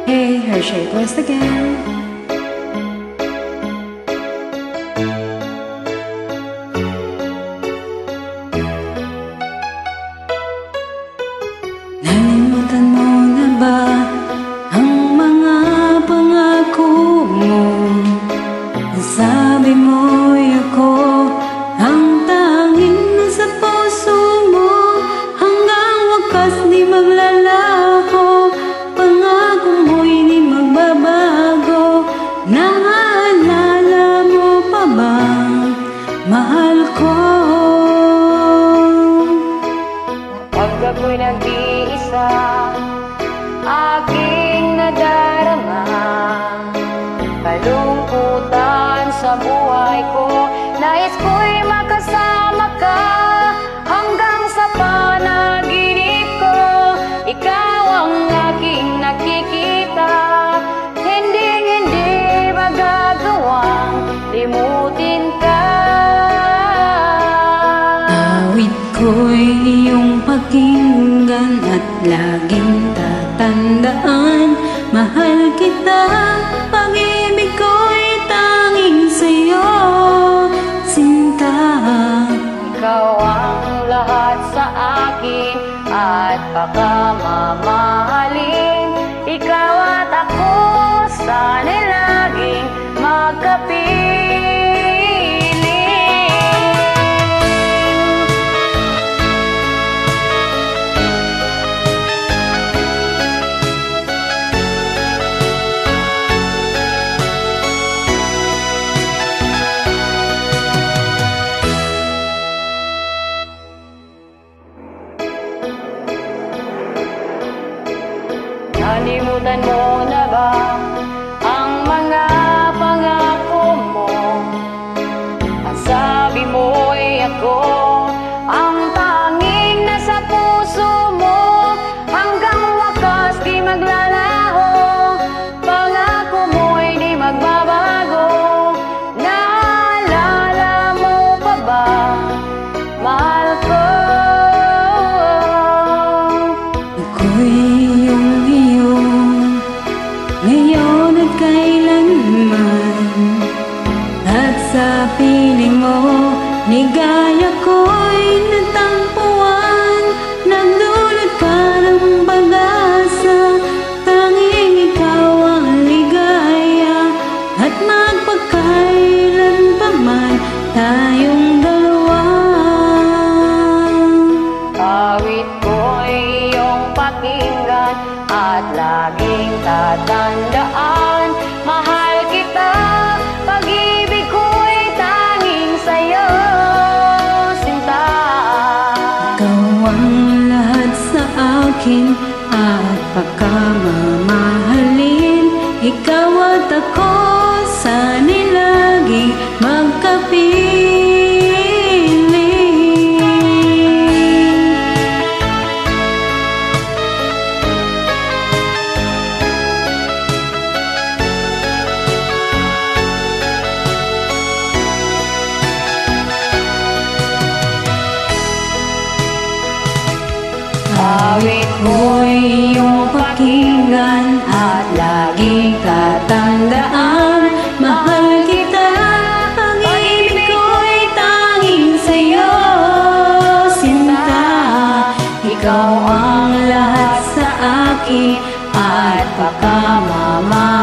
Hey, her shape was again. Nalimutan mo na ba ang mga pangako mo? Sabi mo'y ako ang tanging nasa puso mo, hanggang wakas di maglalaho. Pangako mo'y di magbabago. Naalala mo pa ba, mahal ko? Pag ako'y nag-iisa, aking nadarama kalungkutan sa buhay ko. Nais ko'y makasama ka hanggang sa panaginip ko. Ikaw ang aking nakikita, hindi magagawang limutin ka. Awit ko'y iyong pakinggan at laging tatandaan. Mahal kita, pag-ibig ko'y tanging sa'yo, sinta. Ikaw ang lahat sa akin at pakamamahalin. Ikaw at ako sana'y laging magkapiling. Nalimutan mo na ba ang mga pangako mo? Ang sabi mo'y ako ang tanging nasa puso mo, hanggang wakas di maglalaho. Pangako mo'y di magbabago. Naalala mo pa ba, mahal ko? Ako'y ngayon at kailanman, at sa piling mo, ligaya ko'y natampuan. Nagdulot ka ng pag-asa, tanging ikaw ang ligaya, at magpakailan pa man tayong dalawa. Awit ko'y iyong pakinggan at laging tatandaan. Mahal kita, pag-ibig ko'y tanging sa'yo, sinta. Ikaw ang lahat sa akin at pagkamamahalin. Ikaw at ako sana'y laging magkapiling. Awit ko'y iyong pakinggan at laging tatandaan. Mahal kita, pag-ibig ko'y tanging sa'yo, sinta. Ikaw ang lahat sa akin at pagkamamahal.